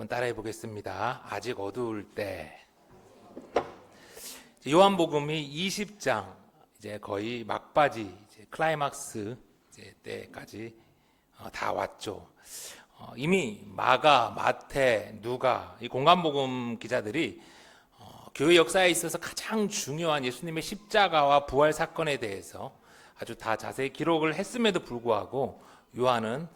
한번 따라해 보겠습니다. 아직 어두울 때. 요한복음이 20장 이제 거의 막바지 이제 클라이막스 이제 때까지 다 왔죠. 이미 마가, 마태, 누가 이 공간복음 기자들이 교회 역사에 있어서 가장 중요한 예수님의 십자가와 부활 사건에 대해서 아주 다 자세히 기록을 했음에도 불구하고 요한은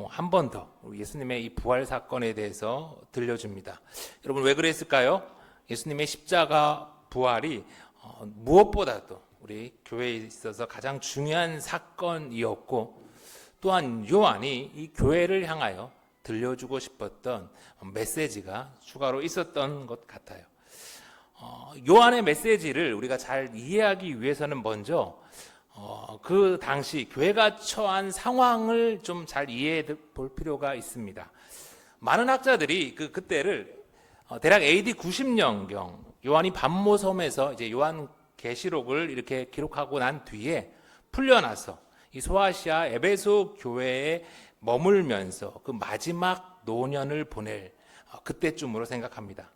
한 번 더 예수님의 이 부활 사건에 대해서 들려줍니다. 여러분 왜 그랬을까요? 예수님의 십자가 부활이 무엇보다도 우리 교회에 있어서 가장 중요한 사건이었고, 또한 요한이 이 교회를 향하여 들려주고 싶었던 메시지가 추가로 있었던 것 같아요. 요한의 메시지를 우리가 잘 이해하기 위해서는 먼저 그 당시 교회가 처한 상황을 좀 잘 이해해 볼 필요가 있습니다. 많은 학자들이 그때를 대략 AD 90년경 요한이 반모섬에서 이제 요한 계시록을 이렇게 기록하고 난 뒤에 풀려나서 이 소아시아 에베소 교회에 머물면서 그 마지막 노년을 보낼 그때쯤으로 생각합니다.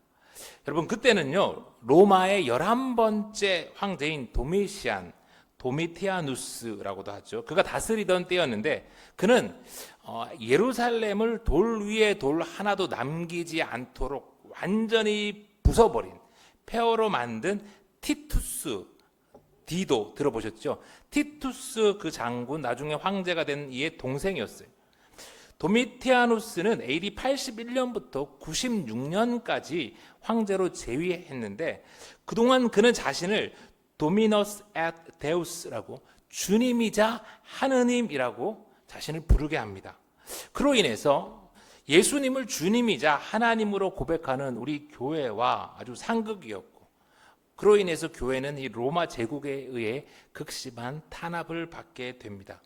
여러분 그때는요 로마의 11번째 황제인 도미티아누스라고도 하죠. 그가 다스리던 때였는데 그는 예루살렘을 돌 위에 돌 하나도 남기지 않도록 완전히 부숴버린 폐허로 만든 티투스 디도 들어보셨죠? 티투스 그 장군 나중에 황제가 된 이의 동생이었어요. 도미티아누스는 AD 81년부터 96년까지 황제로 재위했는데 그동안 그는 자신을 도미너스 앳 데우스라고 주님이자 하느님이라고 자신을 부르게 합니다. 그로 인해서 예수님을 주님이자 하나님으로 고백하는 우리 교회와 아주 상극이었고, 그로 인해서 교회는 이 로마 제국에 의해 극심한 탄압을 받게 됩니다.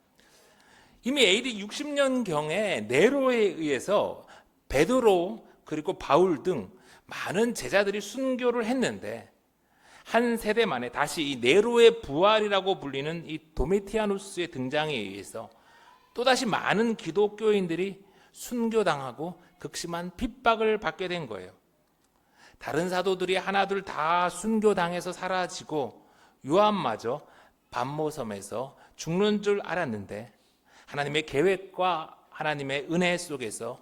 이미 AD 60년경에 네로에 의해서 베드로 그리고 바울 등 많은 제자들이 순교를 했는데 한 세대 만에 다시 이 네로의 부활이라고 불리는 이 도미티아누스의 등장에 의해서 또다시 많은 기독교인들이 순교당하고 극심한 핍박을 받게 된 거예요. 다른 사도들이 하나둘 다 순교당해서 사라지고 요한마저 반모섬에서 죽는 줄 알았는데 하나님의 계획과 하나님의 은혜 속에서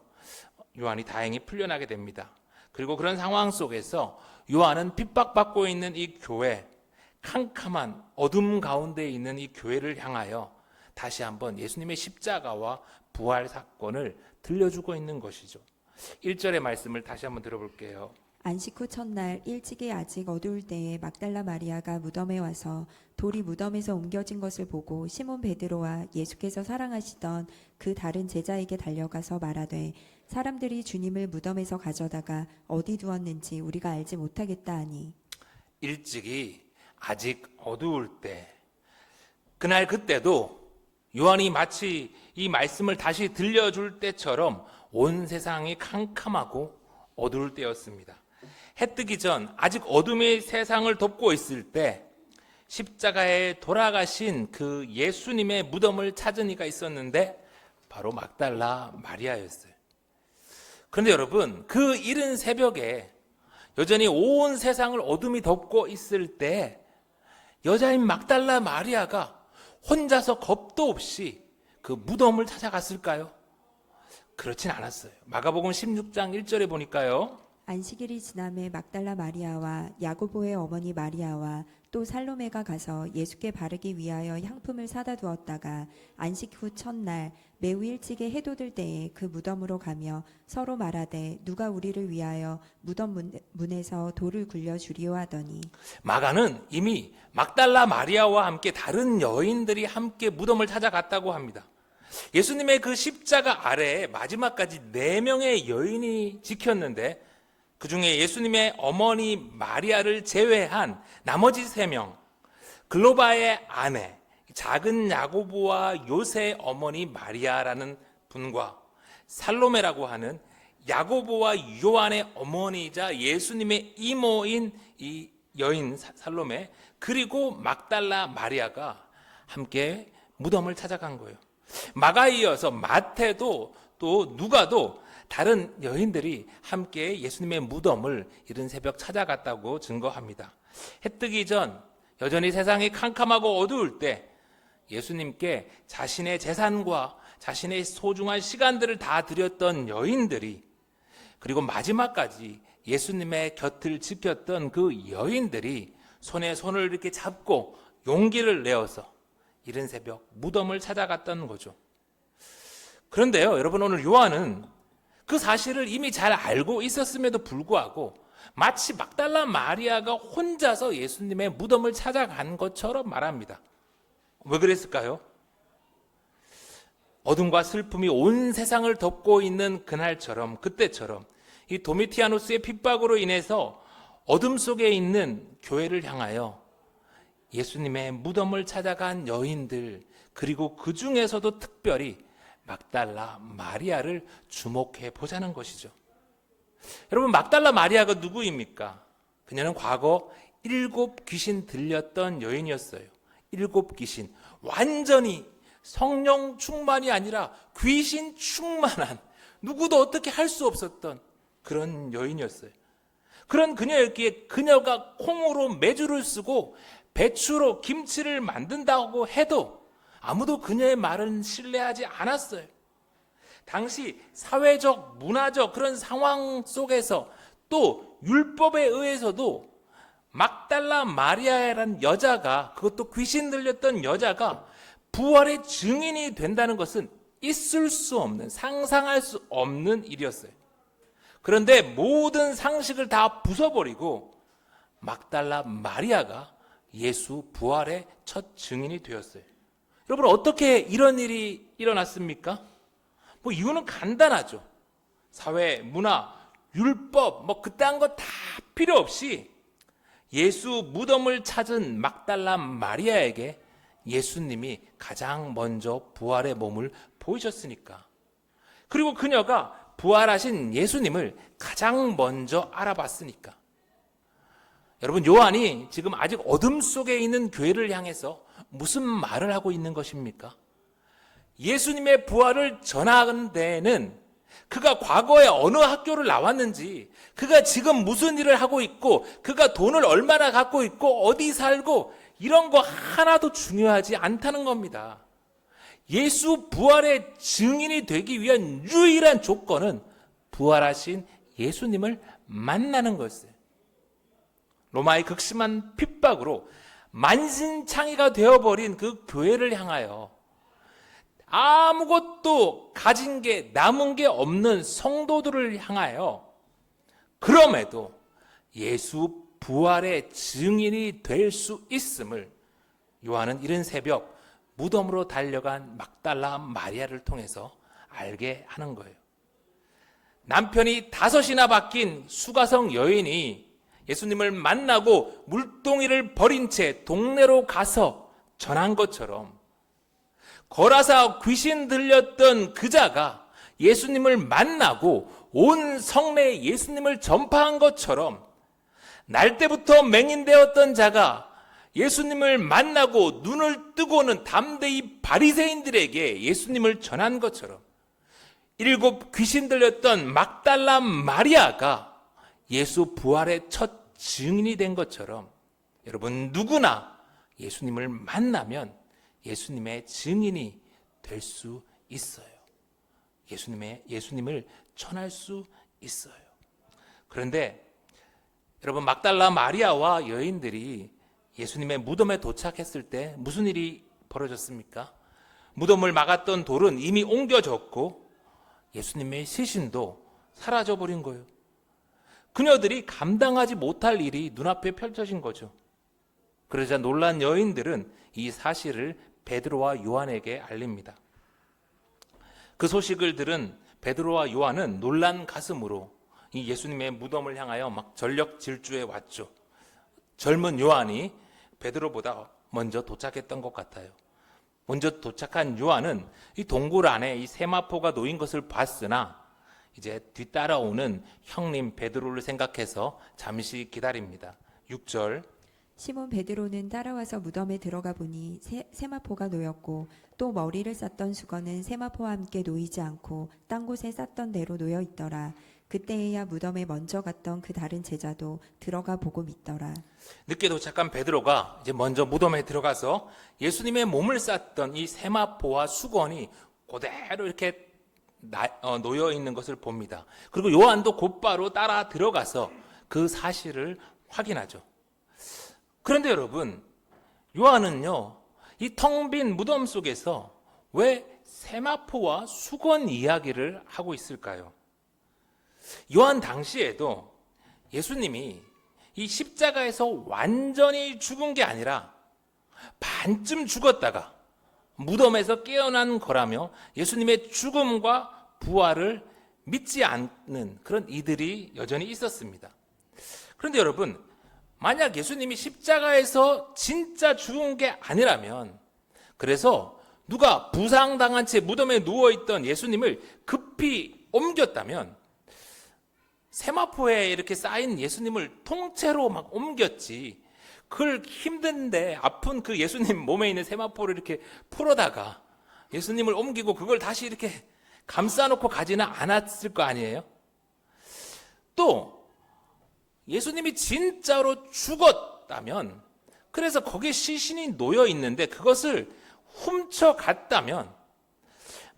요한이 다행히 풀려나게 됩니다. 그리고 그런 상황 속에서 요한은 핍박받고 있는 이 교회, 캄캄한 어둠 가운데 있는 이 교회를 향하여 다시 한번 예수님의 십자가와 부활 사건을 들려주고 있는 것이죠. 1절의 말씀을 다시 한번 들어볼게요. 안식 후 첫날 일찍이 아직 어두울 때에 막달라 마리아가 무덤에 와서 돌이 무덤에서 옮겨진 것을 보고 시몬 베드로와 예수께서 사랑하시던 그 다른 제자에게 달려가서 말하되 사람들이 주님을 무덤에서 가져다가 어디 두었는지 우리가 알지 못하겠다 하니, 일찍이 아직 어두울 때, 그날 그때도 요한이 마치 이 말씀을 다시 들려줄 때처럼 온 세상이 캄캄하고 어두울 때였습니다. 해 뜨기 전 아직 어둠이 세상을 덮고 있을 때 십자가에 돌아가신 그 예수님의 무덤을 찾은 이가 있었는데 바로 막달라 마리아였어요. 그런데 여러분 그 이른 새벽에 여전히 온 세상을 어둠이 덮고 있을 때 여자인 막달라 마리아가 혼자서 겁도 없이 그 무덤을 찾아갔을까요? 그렇진 않았어요. 마가복음 16장 1절에 보니까요. 안식일이 지남에 막달라 마리아와 야고보의 어머니 마리아와 또 살로메가 가서 예수께 바르기 위하여 향품을 사다 두었다가 안식 후 첫날 매우 일찍이 해돋을 때에 그 무덤으로 가며 서로 말하되 누가 우리를 위하여 무덤 문에서 돌을 굴려 주리오 하더니, 마가는 이미 막달라 마리아와 함께 다른 여인들이 함께 무덤을 찾아갔다고 합니다. 예수님의 그 십자가 아래에 마지막까지 4명의 여인이 지켰는데 그 중에 예수님의 어머니 마리아를 제외한 나머지 3명, 글로바의 아내, 작은 야고보와 요새의 어머니 마리아라는 분과 살로메라고 하는 야고보와 요한의 어머니이자 예수님의 이모인 이 여인 살로메, 그리고 막달라 마리아가 함께 무덤을 찾아간 거예요. 마가에 이어서 마태도 또 누가도 다른 여인들이 함께 예수님의 무덤을 이른 새벽 찾아갔다고 증거합니다. 해 뜨기 전 여전히 세상이 캄캄하고 어두울 때 예수님께 자신의 재산과 자신의 소중한 시간들을 다 드렸던 여인들이, 그리고 마지막까지 예수님의 곁을 지켰던 그 여인들이 손에 손을 이렇게 잡고 용기를 내어서 이른 새벽 무덤을 찾아갔다는 거죠. 그런데요, 여러분, 오늘 요한은 그 사실을 이미 잘 알고 있었음에도 불구하고 마치 막달라 마리아가 혼자서 예수님의 무덤을 찾아간 것처럼 말합니다. 왜 그랬을까요? 어둠과 슬픔이 온 세상을 덮고 있는 그날처럼, 그때처럼 이 도미티아누스의 핍박으로 인해서 어둠 속에 있는 교회를 향하여 예수님의 무덤을 찾아간 여인들, 그리고 그 중에서도 특별히 막달라 마리아를 주목해 보자는 것이죠. 여러분, 막달라 마리아가 누구입니까? 그녀는 과거 7 귀신 들렸던 여인이었어요. 7 귀신, 완전히 성령 충만이 아니라 귀신 충만한, 누구도 어떻게 할 수 없었던 그런 여인이었어요. 그런 그녀였기에 그녀가 콩으로 메주를 쓰고 배추로 김치를 만든다고 해도 아무도 그녀의 말은 신뢰하지 않았어요. 당시 사회적, 문화적 그런 상황 속에서 또 율법에 의해서도 막달라 마리아라는 여자가, 그것도 귀신 들렸던 여자가 부활의 증인이 된다는 것은 있을 수 없는, 상상할 수 없는 일이었어요. 그런데 모든 상식을 다 부숴버리고 막달라 마리아가 예수 부활의 첫 증인이 되었어요. 여러분, 어떻게 이런 일이 일어났습니까? 이유는 간단하죠. 사회, 문화, 율법, 그딴 거 다 필요 없이 예수 무덤을 찾은 막달라 마리아에게 예수님이 가장 먼저 부활의 몸을 보이셨으니까. 그리고 그녀가 부활하신 예수님을 가장 먼저 알아봤으니까. 여러분, 요한이 지금 아직 어둠 속에 있는 교회를 향해서 무슨 말을 하고 있는 것입니까? 예수님의 부활을 전하는 데에는 그가 과거에 어느 학교를 나왔는지, 그가 지금 무슨 일을 하고 있고, 그가 돈을 얼마나 갖고 있고, 어디 살고, 이런 거 하나도 중요하지 않다는 겁니다. 예수 부활의 증인이 되기 위한 유일한 조건은 부활하신 예수님을 만나는 것이에요. 로마의 극심한 핍박으로 만신창이가 되어버린 그 교회를 향하여 아무것도 가진 게, 남은 게 없는 성도들을 향하여 그럼에도 예수 부활의 증인이 될 수 있음을 요한은 이른 새벽 무덤으로 달려간 막달라 마리아를 통해서 알게 하는 거예요. 남편이 5이나 바뀐 수가성 여인이 예수님을 만나고 물동이를 버린 채 동네로 가서 전한 것처럼, 거라사 귀신 들렸던 그자가 예수님을 만나고 온 성내에 예수님을 전파한 것처럼, 날 때부터 맹인되었던 자가 예수님을 만나고 눈을 뜨고는 담대히 바리새인들에게 예수님을 전한 것처럼, 7 귀신 들렸던 막달라 마리아가 예수 부활의 첫 증인이 된 것처럼, 여러분, 누구나 예수님을 만나면 예수님의 증인이 될 수 있어요. 예수님을 전할 수 있어요. 그런데 여러분, 막달라 마리아와 여인들이 예수님의 무덤에 도착했을 때 무슨 일이 벌어졌습니까? 무덤을 막았던 돌은 이미 옮겨졌고 예수님의 시신도 사라져버린 거예요. 그녀들이 감당하지 못할 일이 눈앞에 펼쳐진 거죠. 그러자 놀란 여인들은 이 사실을 베드로와 요한에게 알립니다. 그 소식을 들은 베드로와 요한은 놀란 가슴으로 이 예수님의 무덤을 향하여 막 전력 질주해 왔죠. 젊은 요한이 베드로보다 먼저 도착했던 것 같아요. 먼저 도착한 요한은 이 동굴 안에 이 세마포가 놓인 것을 봤으나 이제 뒤따라오는 형님 베드로를 생각해서 잠시 기다립니다. 6절, 시몬 베드로는 따라와서 무덤에 들어가 보니 세마포가 놓였고 또 머리를 쌌던 수건은 세마포와 함께 놓이지 않고 딴 곳에 쌌던 대로 놓여 있더라. 그때에야 무덤에 먼저 갔던 그 다른 제자도 들어가 보고 믿더라. 늦게 도착한 베드로가 이제 먼저 무덤에 들어가서 예수님의 몸을 쌌던 이 세마포와 수건이 그대로 이렇게 놓여 있는 것을 봅니다. 그리고 요한도 곧바로 따라 들어가서 그 사실을 확인하죠. 그런데 여러분, 요한은요, 이 텅 빈 무덤 속에서 왜 세마포와 수건 이야기를 하고 있을까요? 요한 당시에도 예수님이 이 십자가에서 완전히 죽은 게 아니라 반쯤 죽었다가 무덤에서 깨어난 거라며 예수님의 죽음과 부활을 믿지 않는 그런 이들이 여전히 있었습니다. 그런데 여러분, 만약 예수님이 십자가에서 진짜 죽은 게 아니라면, 그래서 누가 부상당한 채 무덤에 누워있던 예수님을 급히 옮겼다면 세마포에 이렇게 쌓인 예수님을 통째로 막 옮겼지, 그걸 힘든데 아픈 그 예수님 몸에 있는 세마포를 이렇게 풀어다가 예수님을 옮기고 그걸 다시 이렇게 감싸놓고 가지는 않았을 거 아니에요? 또 예수님이 진짜로 죽었다면, 그래서 거기에 시신이 놓여 있는데 그것을 훔쳐갔다면,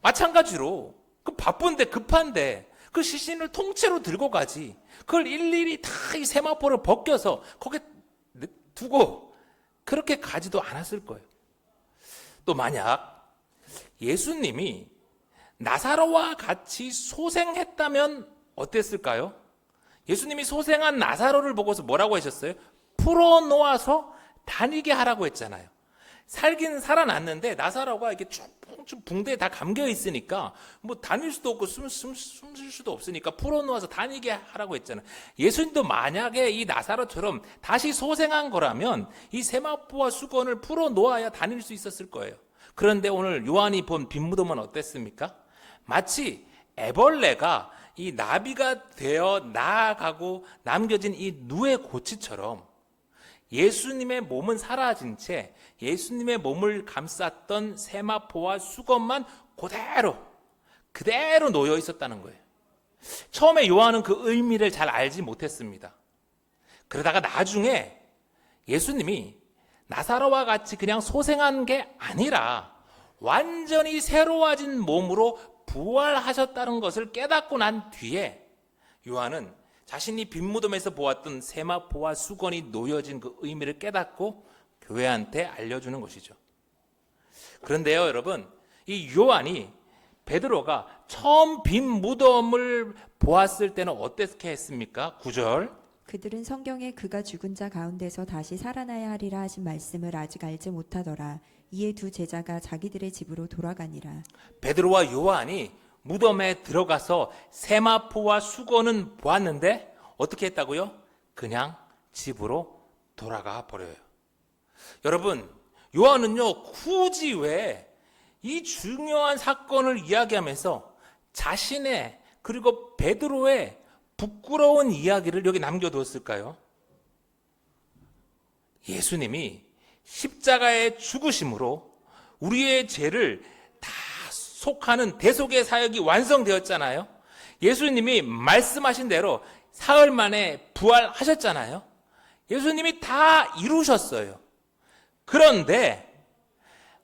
마찬가지로 그 바쁜데 급한데 그 시신을 통째로 들고 가지, 그걸 일일이 다 이 세마포를 벗겨서 거기에 두고 그렇게 가지도 않았을 거예요. 또 만약 예수님이 나사로와 같이 소생했다면 어땠을까요? 예수님이 소생한 나사로를 보고서 뭐라고 하셨어요? 풀어놓아서 다니게 하라고 했잖아요. 살긴 살아났는데 나사로가 이렇게 쭉 붕대에 다 감겨 있으니까 뭐 다닐 수도 없고 숨 쉴 수도 없으니까 풀어놓아서 다니게 하라고 했잖아요. 예수님도 만약에 이 나사로처럼 다시 소생한 거라면 이 세마포와 수건을 풀어놓아야 다닐 수 있었을 거예요. 그런데 오늘 요한이 본 빈 무덤은 어땠습니까? 마치 애벌레가 이 나비가 되어 나아가고 남겨진 이 누에 고치처럼 예수님의 몸은 사라진 채 예수님의 몸을 감쌌던 세마포와 수건만 그대로 놓여 있었다는 거예요. 처음에 요한은 그 의미를 잘 알지 못했습니다. 그러다가 나중에 예수님이 나사로와 같이 그냥 소생한 게 아니라 완전히 새로워진 몸으로 부활하셨다는 것을 깨닫고 난 뒤에 요한은 자신이 빈 무덤에서 보았던 세마포와 수건이 놓여진 그 의미를 깨닫고 교회한테 알려주는 것이죠. 그런데요, 여러분, 이 요한이 베드로가 처음 빈 무덤을 보았을 때는 어떻게 했습니까? 9절. 그들은 성경에 그가 죽은 자 가운데서 다시 살아나야 하리라 하신 말씀을 아직 알지 못하더라. 이에 두 제자가 자기들의 집으로 돌아가니라. 베드로와 요한이 무덤에 들어가서 세마포와 수건은 보았는데 어떻게 했다고요? 그냥 집으로 돌아가 버려요. 여러분, 요한은요, 굳이 왜 이 중요한 사건을 이야기하면서 자신의 그리고 베드로의 부끄러운 이야기를 여기 남겨두었을까요? 예수님이 십자가의 죽으심으로 우리의 죄를 다 속하는 대속의 사역이 완성되었잖아요. 예수님이 말씀하신 대로 사흘 만에 부활하셨잖아요. 예수님이 다 이루셨어요. 그런데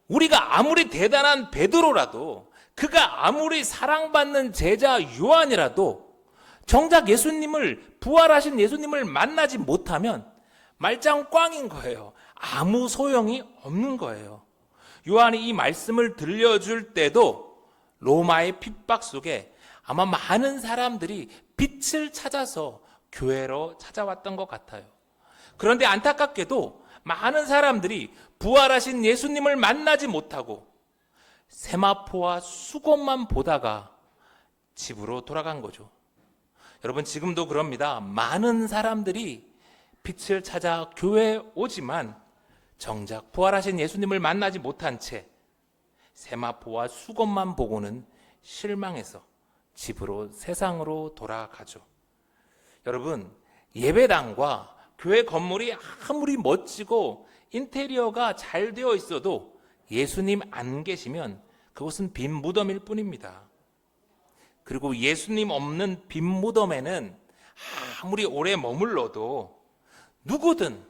우리가 아무리 대단한 베드로라도, 그가 아무리 사랑받는 제자 요한이라도 정작 예수님을, 부활하신 예수님을 만나지 못하면 말짱 꽝인 거예요. 아무 소용이 없는 거예요. 요한이 이 말씀을 들려줄 때도 로마의 핍박 속에 아마 많은 사람들이 빛을 찾아서 교회로 찾아왔던 것 같아요. 그런데 안타깝게도 많은 사람들이 부활하신 예수님을 만나지 못하고 세마포와 수건만 보다가 집으로 돌아간 거죠. 여러분, 지금도 그럽니다. 많은 사람들이 빛을 찾아 교회에 오지만 정작 부활하신 예수님을 만나지 못한 채 세마포와 수건만 보고는 실망해서 집으로, 세상으로 돌아가죠. 여러분, 예배당과 교회 건물이 아무리 멋지고 인테리어가 잘 되어 있어도 예수님 안 계시면 그것은 빈 무덤일 뿐입니다. 그리고 예수님 없는 빈 무덤에는 아무리 오래 머물러도 누구든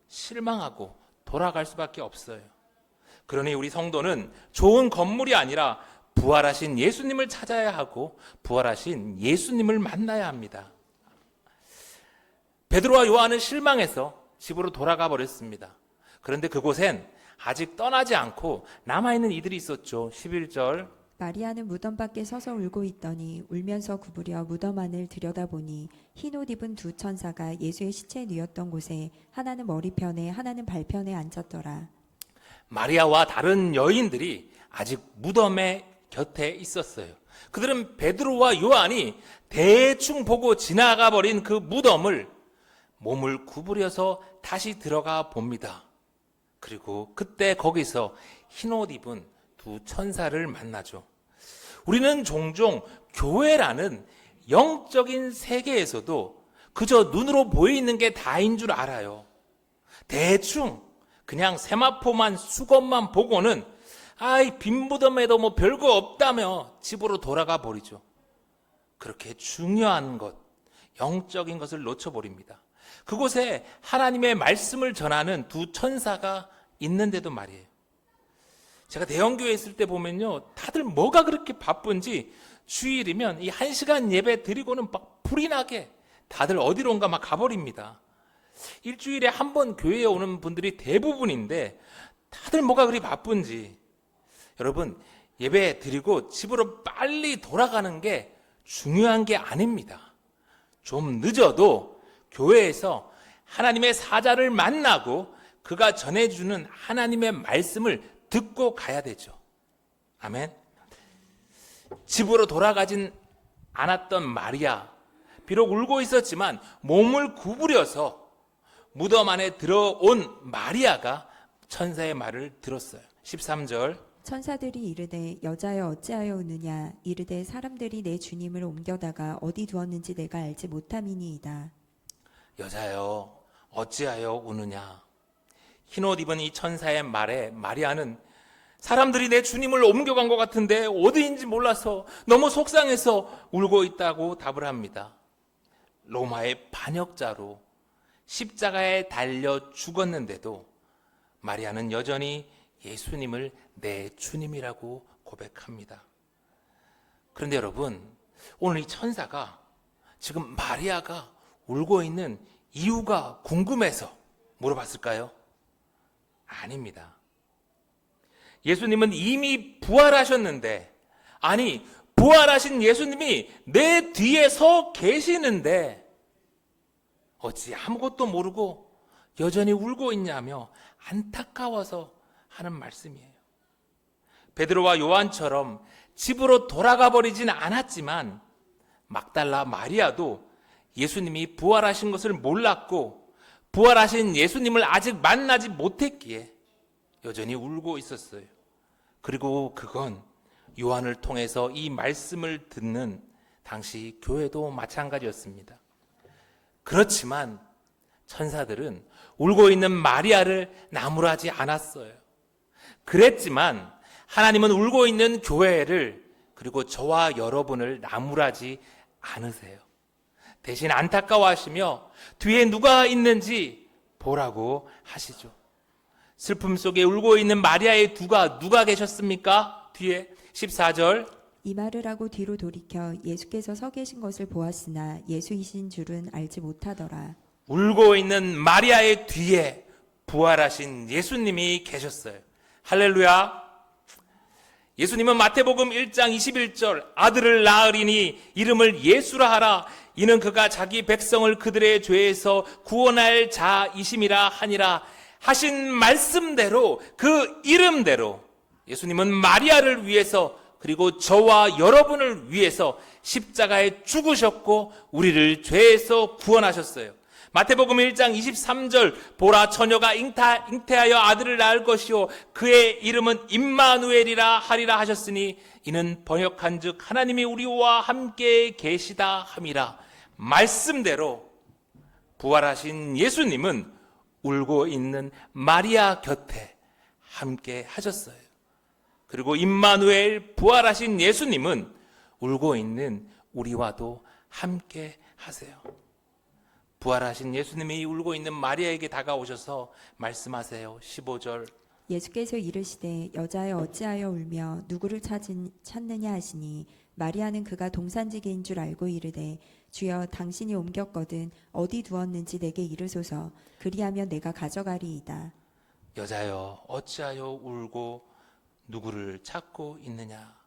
실망하고 돌아갈 수밖에 없어요. 그러니 우리 성도는 좋은 건물이 아니라 부활하신 예수님을 찾아야 하고 부활하신 예수님을 만나야 합니다. 베드로와 요한은 실망해서 집으로 돌아가 버렸습니다. 그런데 그곳엔 아직 떠나지 않고 남아있는 이들이 있었죠. 11절 마리아는 무덤 밖에 서서 울고 있더니 울면서 구부려 무덤 안을 들여다보니 흰 옷 입은 두 천사가 예수의 시체에 누웠던 곳에 하나는 머리편에 하나는 발편에 앉았더라. 마리아와 다른 여인들이 아직 무덤의 곁에 있었어요. 그들은 베드로와 요한이 대충 보고 지나가 버린 그 무덤을 몸을 구부려서 다시 들어가 봅니다. 그리고 그때 거기서 흰옷 입은 두 천사를 만나죠. 우리는 종종 교회라는 영적인 세계에서도 그저 눈으로 보이는 게 다인 줄 알아요. 대충 그냥 세마포만 수건만 보고는 아이 빈 무덤에도 뭐 별거 없다며 집으로 돌아가 버리죠. 그렇게 중요한 것, 영적인 것을 놓쳐버립니다. 그곳에 하나님의 말씀을 전하는 두 천사가 있는데도 말이에요. 제가 대형교회에 있을 때 보면요, 다들 뭐가 그렇게 바쁜지 주일이면 이 1시간 예배 드리고는 막 불이 나게 다들 어디론가 막 가버립니다. 일주일에 한 번 교회에 오는 분들이 대부분인데 다들 뭐가 그리 바쁜지. 여러분, 예배 드리고 집으로 빨리 돌아가는 게 중요한 게 아닙니다. 좀 늦어도 교회에서 하나님의 사자를 만나고 그가 전해주는 하나님의 말씀을 듣고 가야 되죠. 아멘. 집으로 돌아가진 않았던 마리아, 비록 울고 있었지만 몸을 구부려서 무덤 안에 들어온 마리아가 천사의 말을 들었어요. 13절 천사들이 이르되 여자여 어찌하여 우느냐 이르되 사람들이 내 주님을 옮겨다가 어디 두었는지 내가 알지 못함이니이다. 여자여 어찌하여 우느냐. 흰옷 입은 이 천사의 말에 마리아는 사람들이 내 주님을 옮겨간 것 같은데 어디인지 몰라서 너무 속상해서 울고 있다고 답을 합니다. 로마의 반역자로 십자가에 달려 죽었는데도 마리아는 여전히 예수님을 내 주님이라고 고백합니다. 그런데 여러분, 오늘 이 천사가 지금 마리아가 울고 있는 이유가 궁금해서 물어봤을까요? 아닙니다. 예수님은 이미 부활하셨는데, 아니 부활하신 예수님이 내 뒤에 서 계시는데 어찌 아무것도 모르고 여전히 울고 있냐며 안타까워서 하는 말씀이에요. 베드로와 요한처럼 집으로 돌아가 버리진 않았지만 막달라 마리아도 예수님이 부활하신 것을 몰랐고 부활하신 예수님을 아직 만나지 못했기에 여전히 울고 있었어요. 그리고 그건 요한을 통해서 이 말씀을 듣는 당시 교회도 마찬가지였습니다. 그렇지만 천사들은 울고 있는 마리아를 나무라지 않았어요. 그랬지만 하나님은 울고 있는 교회를 그리고 저와 여러분을 나무라지 않으세요. 대신 안타까워하시며 뒤에 누가 있는지 보라고 하시죠. 슬픔 속에 울고 있는 마리아의 누가 계셨습니까? 뒤에 14절 이 말을 하고 뒤로 돌이켜 예수께서 서 계신 것을 보았으나 예수이신 줄은 알지 못하더라. 울고 있는 마리아의 뒤에 부활하신 예수님이 계셨어요. 할렐루야. 예수님은 마태복음 1장 21절 아들을 낳으리니 이름을 예수라 하라. 이는 그가 자기 백성을 그들의 죄에서 구원할 자이심이라 하니라 하신 말씀대로 그 이름대로 예수님은 마리아를 위해서 그리고 저와 여러분을 위해서 십자가에 죽으셨고 우리를 죄에서 구원하셨어요. 마태복음 1장 23절 보라 처녀가 잉태하여 아들을 낳을 것이요 그의 이름은 임마누엘이라 하리라 하셨으니 이는 번역한즉 하나님이 우리와 함께 계시다 함이라. 말씀대로 부활하신 예수님은 울고 있는 마리아 곁에 함께 하셨어요. 그리고 임마누엘 부활하신 예수님은 울고 있는 우리와도 함께 하세요. 부활하신 예수님이 울고 있는 마리아에게 다가오셔서 말씀하세요. 15절. 예수께서 이르시되 여자여 어찌하여 울며 누구를 찾느냐 하시니 마리아는 그가 동산지기인 줄 알고 이르되 주여 당신이 옮겼거든 어디 두었는지 내게 이르소서 그리하면 내가 가져가리이다. 여자여 어찌하여 울고 누구를 찾고 있느냐.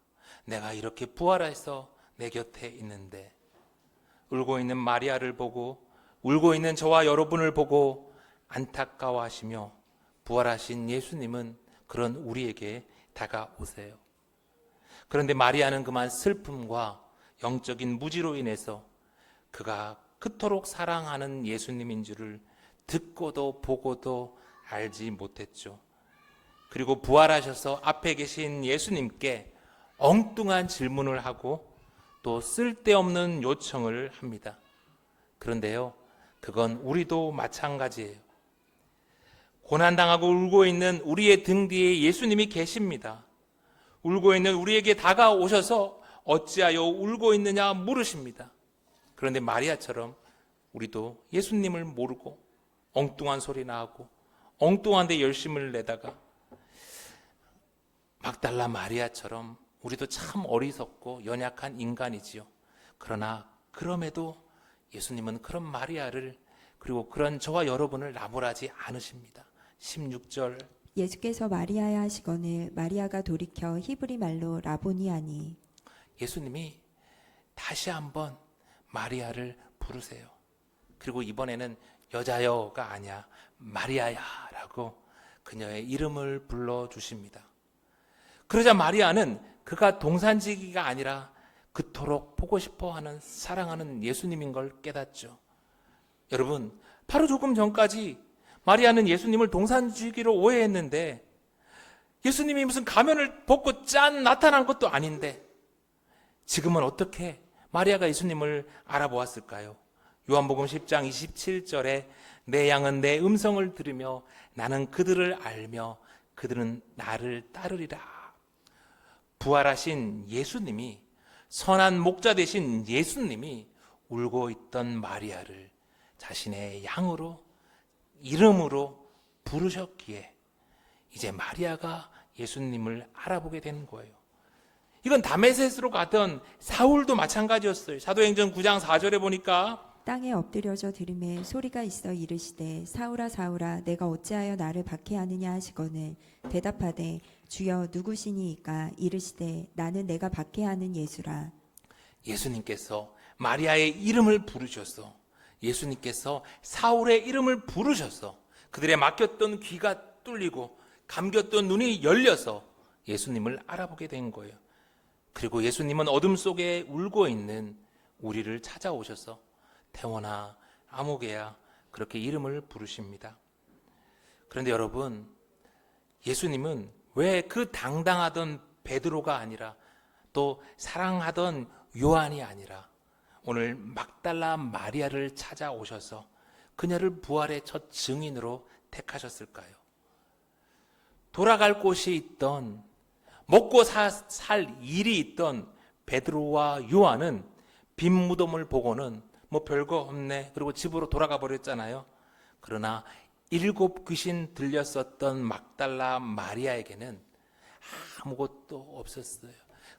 내가 이렇게 부활해서 내 곁에 있는데. 울고 있는 마리아를 보고 울고 있는 저와 여러분을 보고 안타까워하시며 부활하신 예수님은 그런 우리에게 다가오세요. 그런데 마리아는 그만 슬픔과 영적인 무지로 인해서 그가 그토록 사랑하는 예수님인 줄을 듣고도 보고도 알지 못했죠. 그리고 부활하셔서 앞에 계신 예수님께 엉뚱한 질문을 하고 또 쓸데없는 요청을 합니다. 그런데요, 그건 우리도 마찬가지예요. 고난당하고 울고 있는 우리의 등 뒤에 예수님이 계십니다. 울고 있는 우리에게 다가오셔서 어찌하여 울고 있느냐 물으십니다. 그런데 마리아처럼 우리도 예수님을 모르고 엉뚱한 소리나 하고 엉뚱한 데 열심을 내다가 막달라 마리아처럼 우리도 참 어리석고 연약한 인간이지요. 그러나 그럼에도 예수님은 그런 마리아를 그리고 그런 저와 여러분을 나무라지 않으십니다. 16절. 예수께서 마리아야 하시거늘 마리아가 돌이켜 히브리 말로 라보니 하니. 예수님이 다시 한번 마리아를 부르세요. 그리고 이번에는 여자여가 아니야 마리아야라고 그녀의 이름을 불러주십니다. 그러자 마리아는 그가 동산지기가 아니라 그토록 보고 싶어하는 사랑하는 예수님인 걸 깨닫죠. 여러분, 바로 조금 전까지 마리아는 예수님을 동산지기로 오해했는데 예수님이 무슨 가면을 벗고 짠 나타난 것도 아닌데 지금은 어떻게 마리아가 예수님을 알아보았을까요? 요한복음 10장 27절에 내 양은 내 음성을 들으며 나는 그들을 알며 그들은 나를 따르리라. 부활하신 예수님이, 선한 목자 되신 예수님이 울고 있던 마리아를 자신의 양으로 이름으로 부르셨기에 이제 마리아가 예수님을 알아보게 된 거예요. 이건 다메섹으로 가던 사울도 마찬가지였어요. 사도행전 9장 4절에 보니까 땅에 엎드려져 들음에 소리가 있어 이르시되 사울아 사울아 내가 어찌하여 나를 박해하느냐 하시거늘 대답하되 주여 누구시니이까 이르시되 나는 내가 박해하는 예수라. 예수님께서 마리아의 이름을 부르셔서 예수님께서 사울의 이름을 부르셔서 그들의 막혔던 귀가 뚫리고 감겼던 눈이 열려서 예수님을 알아보게 된 거예요. 그리고 예수님은 어둠 속에 울고 있는 우리를 찾아오셔서 태원아, 아무개야 그렇게 이름을 부르십니다. 그런데 여러분, 예수님은 왜 그 당당하던 베드로가 아니라 또 사랑하던 요한이 아니라 오늘 막달라 마리아를 찾아오셔서 그녀를 부활의 첫 증인으로 택하셨을까요? 돌아갈 곳이 있던, 먹고 살 일이 있던 베드로와 요한은 빈 무덤을 보고는 뭐 별거 없네 그리고 집으로 돌아가 버렸잖아요. 그러나 7 귀신 들렸었던 막달라 마리아에게는 아무것도 없었어요.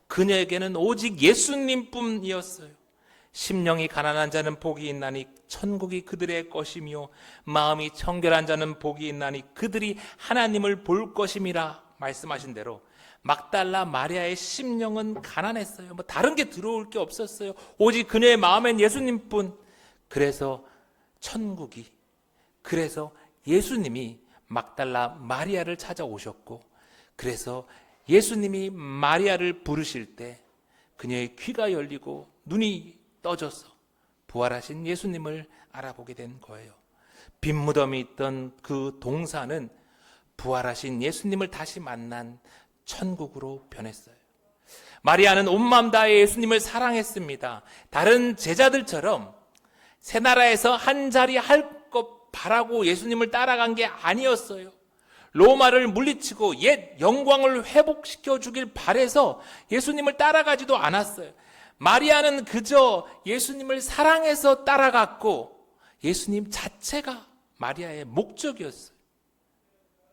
그녀에게는 오직 예수님뿐이었어요. 심령이 가난한 자는 복이 있나니 천국이 그들의 것이며 마음이 청결한 자는 복이 있나니 그들이 하나님을 볼 것임이라 말씀하신 대로 막달라 마리아의 심령은 가난했어요. 뭐 다른 게 들어올 게 없었어요. 오직 그녀의 마음엔 예수님뿐. 그래서 천국이, 그래서 예수님이 막달라 마리아를 찾아오셨고, 그래서 예수님이 마리아를 부르실 때 그녀의 귀가 열리고 눈이 떠져서 부활하신 예수님을 알아보게 된 거예요. 빈 무덤이 있던 그 동산은 부활하신 예수님을 다시 만난 천국으로 변했어요. 마리아는 온 마음 다해 예수님을 사랑했습니다. 다른 제자들처럼 새 나라에서 한 자리 할 것 바라고 예수님을 따라간 게 아니었어요. 로마를 물리치고 옛 영광을 회복시켜 주길 바래서 예수님을 따라가지도 않았어요. 마리아는 그저 예수님을 사랑해서 따라갔고 예수님 자체가 마리아의 목적이었어요.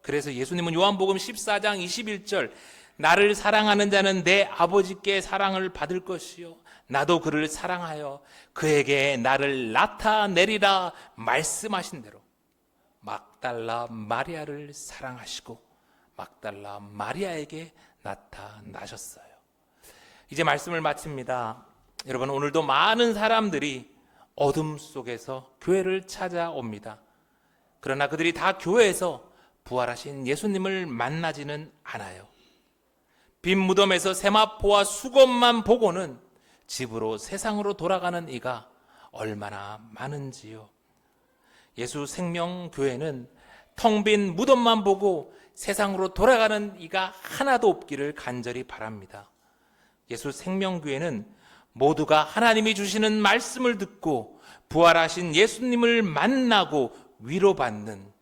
그래서 예수님은 요한복음 14장 21절 나를 사랑하는 자는 내 아버지께 사랑을 받을 것이요 나도 그를 사랑하여 그에게 나를 나타내리라 말씀하신 대로 막달라 마리아를 사랑하시고 막달라 마리아에게 나타나셨어요. 이제 말씀을 마칩니다. 여러분, 오늘도 많은 사람들이 어둠 속에서 교회를 찾아옵니다. 그러나 그들이 다 교회에서 부활하신 예수님을 만나지는 않아요. 빈 무덤에서 세마포와 수건만 보고는 집으로 세상으로 돌아가는 이가 얼마나 많은지요. 예수 생명교회는 텅 빈 무덤만 보고 세상으로 돌아가는 이가 하나도 없기를 간절히 바랍니다. 예수 생명교회는 모두가 하나님이 주시는 말씀을 듣고 부활하신 예수님을 만나고 위로받는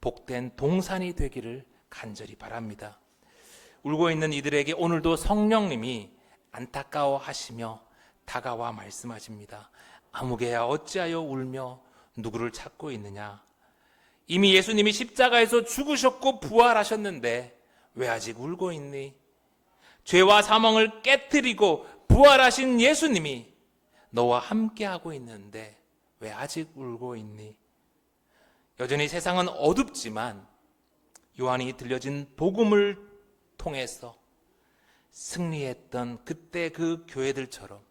복된 동산이 되기를 간절히 바랍니다. 울고 있는 이들에게 오늘도 성령님이 안타까워하시며 다가와 말씀하십니다. 아무개야 어찌하여 울며 누구를 찾고 있느냐? 이미 예수님이 십자가에서 죽으셨고 부활하셨는데 왜 아직 울고 있니? 죄와 사망을 깨뜨리고 부활하신 예수님이 너와 함께하고 있는데 왜 아직 울고 있니? 여전히 세상은 어둡지만 요한이 들려진 복음을 통해서 승리했던 그때 그 교회들처럼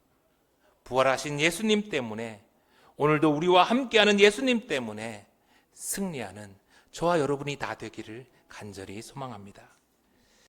부활하신 예수님 때문에 오늘도 우리와 함께하는 예수님 때문에 승리하는 저와 여러분이 다 되기를 간절히 소망합니다.